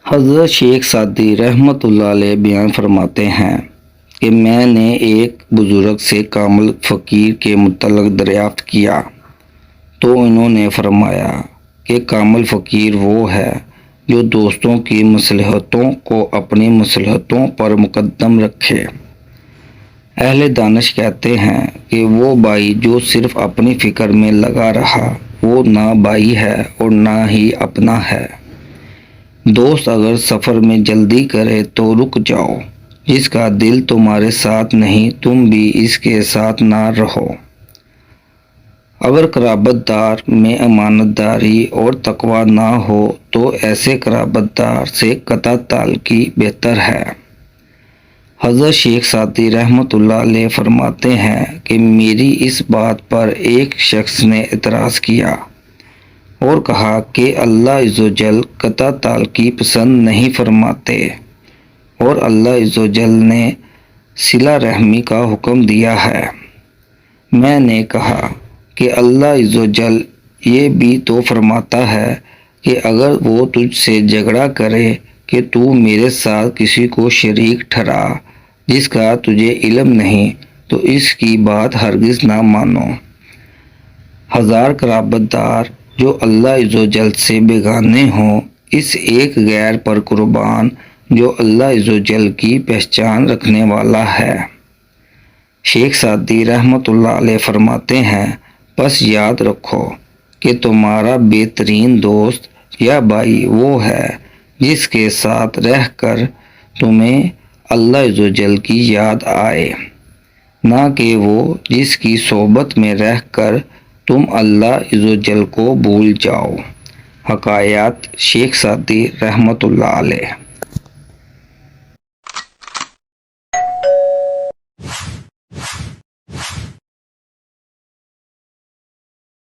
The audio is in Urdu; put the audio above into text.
حضرت شیخ سعدی رحمۃ اللہ علیہ بیان فرماتے ہیں کہ میں نے ایک بزرگ سے کامل فقیر کے متعلق دریافت کیا تو انہوں نے فرمایا کہ کامل فقیر وہ ہے جو دوستوں کی مصلحتوں کو اپنی مصلحتوں پر مقدم رکھے۔ اہل دانش کہتے ہیں کہ وہ بھائی جو صرف اپنی فکر میں لگا رہا وہ نہ بھائی ہے اور نہ ہی اپنا ہے۔ دوست اگر سفر میں جلدی کرے تو رک جاؤ، جس کا دل تمہارے ساتھ نہیں تم بھی اس کے ساتھ نہ رہو۔ اگر قرابت دار میں امانت داری اور تقوی نہ ہو تو ایسے قرابت دار سے قطع تعلقی بہتر ہے۔ حضرت شیخ سعدی رحمۃ اللہ علیہ فرماتے ہیں کہ میری اس بات پر ایک شخص نے اعتراض کیا اور کہا کہ اللہ عز و جل قطع تعلقی پسند نہیں فرماتے اور اللہ عز و جل نے صلہ رحمی کا حکم دیا ہے۔ میں نے کہا کہ اللہ عز و جل یہ بھی تو فرماتا ہے کہ اگر وہ تجھ سے جھگڑا کرے کہ تو میرے ساتھ کسی کو شریک ٹھہرا جس کا تجھے علم نہیں تو اس کی بات ہرگز نہ مانو۔ ہزار قرابت دار جو اللہ عز و جل سے بیگانے ہوں، اس ایک غیر پر قربان جو اللہ عز و جل کی پہچان رکھنے والا ہے۔ شیخ سعدی رحمۃ اللہ علیہ فرماتے ہیں بس یاد رکھو کہ تمہارا بہترین دوست یا بھائی وہ ہے جس کے ساتھ رہ کر تمہیں اللہ عز و جل کی یاد آئے، نہ کہ وہ جس کی صحبت میں رہ کر تم اللہ عز و جل کو بھول جاؤ۔ حکایات شیخ سعدی رحمۃ اللہ علیہ۔